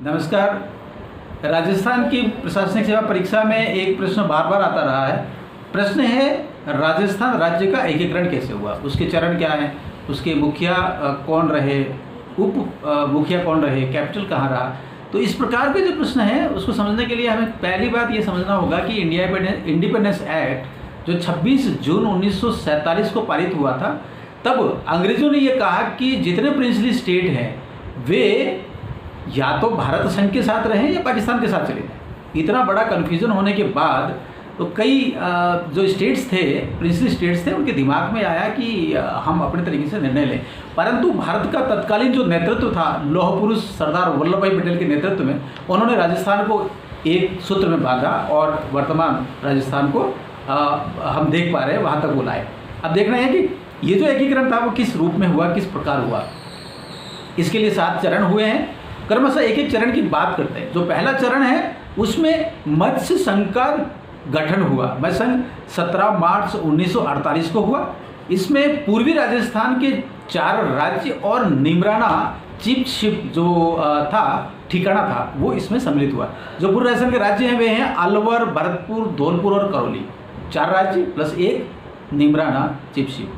नमस्कार। राजस्थान की प्रशासनिक सेवा परीक्षा में एक प्रश्न बार बार आता रहा है। प्रश्न है, राजस्थान राज्य का एकीकरण कैसे हुआ, उसके चरण क्या हैं, उसके मुखिया कौन रहे, उप मुखिया कौन रहे, कैपिटल कहाँ रहा। तो इस प्रकार के जो प्रश्न हैं उसको समझने के लिए हमें पहली बात ये समझना होगा कि इंडिपेंडेंस एक्ट जो 26 जून 1947 को पारित हुआ था, तब अंग्रेज़ों ने ये कहा कि जितने प्रिंसली स्टेट हैं वे या तो भारत संघ के साथ रहें या पाकिस्तान के साथ चले जाएं। इतना बड़ा कन्फ्यूज़न होने के बाद तो कई जो स्टेट्स थे, प्रिंसली स्टेट्स थे, उनके दिमाग में आया कि हम अपने तरीके से निर्णय लें। परंतु भारत का तत्कालीन जो नेतृत्व था, लौह पुरुष सरदार वल्लभ भाई पटेल के नेतृत्व में, उन्होंने राजस्थान को एक सूत्र में बांधा और वर्तमान राजस्थान को हम देख पा रहे हैं वहाँ तक वो लाए। अब देखना है कि ये जो एकीकरण था वो किस रूप में हुआ, किस प्रकार हुआ। इसके लिए 7 चरण हुए हैं। क्रमशः एक एक चरण की बात करते हैं। जो पहला चरण है उसमें मत्स्य संघ का गठन हुआ। मत्स्य संघ 17 मार्च 1948 को हुआ। इसमें पूर्वी राजस्थान के 4 राज्य और निमराना चीफशिप जो था, ठिकाना था, वो इसमें सम्मिलित हुआ। जो पूर्व राजस्थान के राज्य हैं वे हैं अलवर, भरतपुर, धौलपुर और करौली। 4 राज्य प्लस 1 निमराना चीफशिप।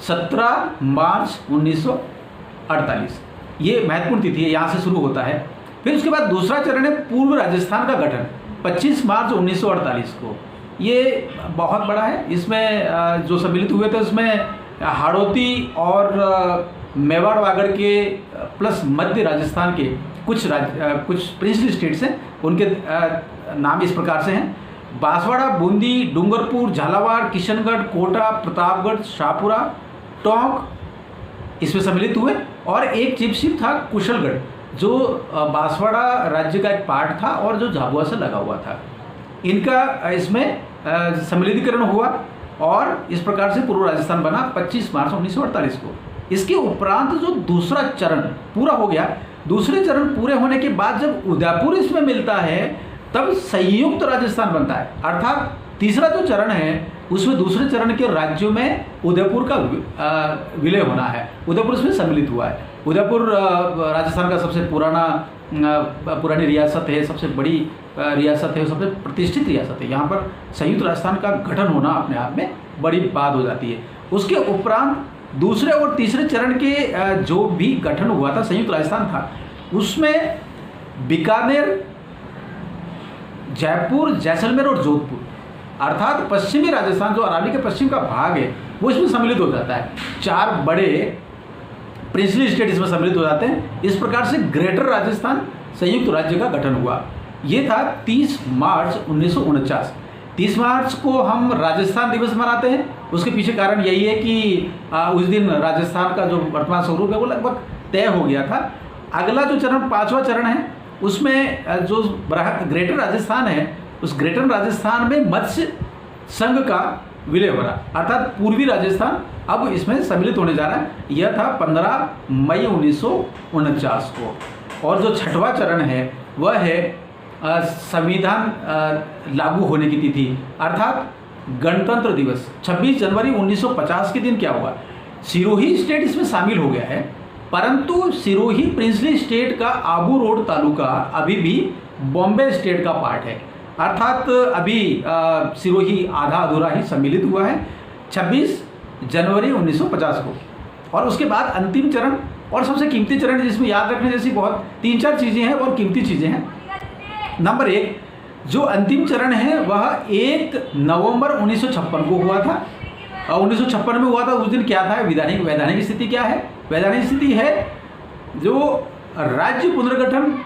17 मार्च 1948 ये महत्वपूर्ण तिथि है, यहाँ से शुरू होता है। फिर उसके बाद दूसरा चरण है पूर्व राजस्थान का गठन 25 मार्च 1948 को। ये बहुत बड़ा है। इसमें जो सम्मिलित हुए थे उसमें हाड़ौती और मेवाड़ वागड़ के प्लस मध्य राजस्थान के कुछ प्रिंसली स्टेट्स हैं। उनके नाम इस प्रकार से हैं: बांसवाड़ा, बूंदी, डूंगरपुर, झालावाड़, किशनगढ़, कोटा, प्रतापगढ़, शाहपुरा, टोंक इसमें सम्मिलित हुए। और एक चीफशिप था कुशलगढ़, जो बांसवाड़ा राज्य का एक पार्ट था और जो झाबुआ से लगा हुआ था। इनका इसमें सम्मिलितीकरण हुआ और इस प्रकार से पूर्व राजस्थान बना 25 मार्च 1948 को। इसके उपरांत जो दूसरा चरण पूरा हो गया, दूसरे चरण पूरे होने के बाद जब उदयपुर इसमें मिलता है तब संयुक्त राजस्थान बनता है। अर्थात तीसरा जो चरण है उसमें दूसरे चरण के राज्यों में उदयपुर का विलय होना है। उदयपुर इसमें सम्मिलित हुआ है। उदयपुर राजस्थान का सबसे पुरानी रियासत है, सबसे बड़ी रियासत है, सबसे प्रतिष्ठित रियासत है। यहाँ पर संयुक्त राजस्थान का गठन होना अपने आप में बड़ी बात हो जाती है। उसके उपरांत दूसरे और तीसरे चरण के जो भी गठन हुआ था, संयुक्त राजस्थान था, उसमें बीकानेर, जयपुर, जैसलमेर और जोधपुर, अर्थात पश्चिमी राजस्थान जो अरावली के पश्चिम का भाग है वो इसमें सम्मिलित हो जाता है। 4 बड़े प्रिंसली स्टेट इसमें सम्मिलित हो जाते हैं। इस प्रकार से ग्रेटर राजस्थान संयुक्त राज्य का गठन हुआ। ये था 30 मार्च 1949। 30 मार्च को हम राजस्थान दिवस मनाते हैं। उसके पीछे कारण यही है कि उस दिन राजस्थान का जो वर्तमान स्वरूप है वो लगभग तय हो गया था। अगला जो चरण, 5वां चरण है, उसमें जो ग्रेटर राजस्थान है, उस ग्रेटर राजस्थान में मत्स्य संघ का विलय हो रहा, अर्थात पूर्वी राजस्थान अब इसमें सम्मिलित होने जा रहा है। यह था 15 मई 1949 को। और जो 6वां चरण है वह है संविधान लागू होने की तिथि, अर्थात गणतंत्र दिवस 26 जनवरी 1950 के दिन क्या हुआ। सिरोही स्टेट इसमें शामिल हो गया है, परंतु सिरोही प्रिंसली स्टेट का आबू रोड तालुका अभी भी बॉम्बे स्टेट का पार्ट है। अर्थात अभी सिरोही आधा अधूरा ही सम्मिलित हुआ है 26 जनवरी 1950 को। और उसके बाद अंतिम चरण और सबसे कीमती चरण, जिसमें याद रखने जैसी बहुत 3-4 चीज़ें हैं और कीमती चीज़ें हैं। नंबर 1, जो अंतिम चरण है वह 1 नवंबर 1956 को हुआ था। 1956 में हुआ था। उस दिन क्या था, वैधानिक स्थिति क्या है? वैधानिक स्थिति है जो राज्य पुनर्गठन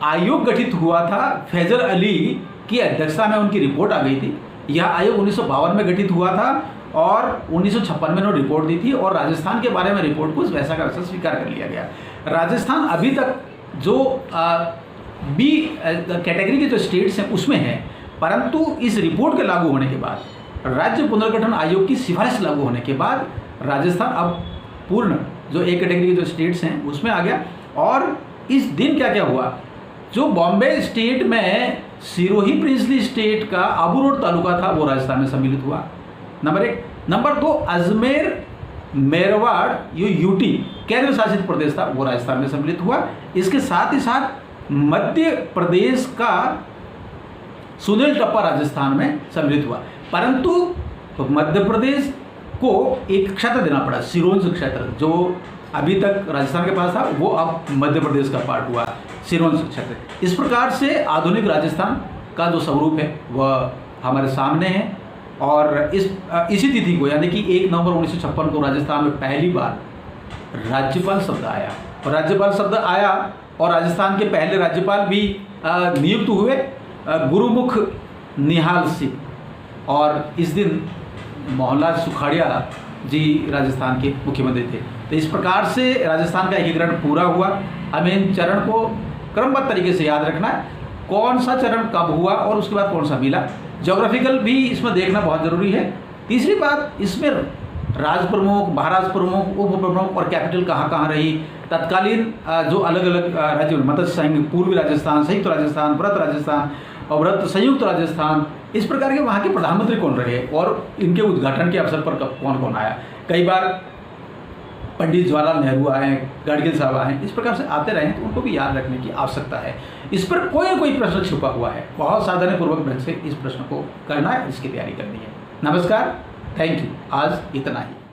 आयोग गठित हुआ था, फैजल अली की अध्यक्षता में उनकी रिपोर्ट आ गई थी। यह आयोग 1952 में गठित हुआ था और 1956 में उन्होंने रिपोर्ट दी थी और राजस्थान के बारे में रिपोर्ट को वैसा का वैसा स्वीकार कर लिया गया। राजस्थान अभी तक जो बी कैटेगरी के जो स्टेट्स हैं उसमें है, परंतु इस रिपोर्ट के लागू होने के बाद, राज्य पुनर्गठन आयोग की सिफारिश लागू होने के बाद राजस्थान अब पूर्ण जो ए कैटेगरी के जो स्टेट्स हैं उसमें आ गया। और इस दिन क्या क्या हुआ, जो बॉम्बे स्टेट में सिरोही प्रिंसली स्टेट का आबू रोड तालुका था वो राजस्थान में सम्मिलित हुआ, number 1। Number 2, Ajmer, Merwara, UT केंद्र शासित प्रदेश था वो राजस्थान में सम्मिलित हुआ। इसके साथ ही साथ मध्य प्रदेश का सुनील टप्पा राजस्थान में सम्मिलित हुआ, परंतु मध्य प्रदेश को एक क्षेत्र देना पड़ा, सिरोंज क्षेत्र, जो अभी तक राजस्थान के पास था वो अब मध्य प्रदेश का पार्ट हुआ, सिरोंज क्षेत्र। इस प्रकार से आधुनिक राजस्थान का जो स्वरूप है वह हमारे सामने है। और इसी तिथि को यानी कि 1 नवंबर 1956 को राजस्थान में पहली बार राज्यपाल शब्द आया, और राज्यपाल शब्द आया और राजस्थान के पहले राज्यपाल भी नियुक्त हुए, गुरुमुख निहाल सिंह। और इस दिन मोहनलाल सुखाड़िया जी राजस्थान के मुख्यमंत्री थे। तो इस प्रकार से राजस्थान का एकीकरण पूरा हुआ। हमें इन चरण को क्रमबद्ध तरीके से याद रखना है, कौन सा चरण कब हुआ और उसके बाद कौन सा मिला। ज्योग्राफिकल भी इसमें देखना बहुत ज़रूरी है। तीसरी बात, इसमें राज प्रमुख, महाराज प्रमुख, उप प्रमुख और कैपिटल कहाँ कहाँ रही, तत्कालीन जो अलग अलग राज्य, मत्स्य संघ, पूर्वी राजस्थान, संयुक्त राजस्थान, व्रत राजस्थान और व्रत संयुक्त राजस्थान, इस प्रकार के वहाँ के प्रधानमंत्री कौन रहे और इनके उद्घाटन के अवसर पर कौन कौन आया। कई बार पंडित जवाहरलाल नेहरू आए, गाडगिल साहब आए, इस प्रकार से आते रहे, तो उनको भी याद रखने की आवश्यकता है। इस पर कोई न कोई प्रश्न छुपा हुआ है, बहुत सावधानीपूर्वक ढंग से इस प्रश्न को करना है, इसकी तैयारी करनी है। नमस्कार, थैंक यू, आज इतना ही।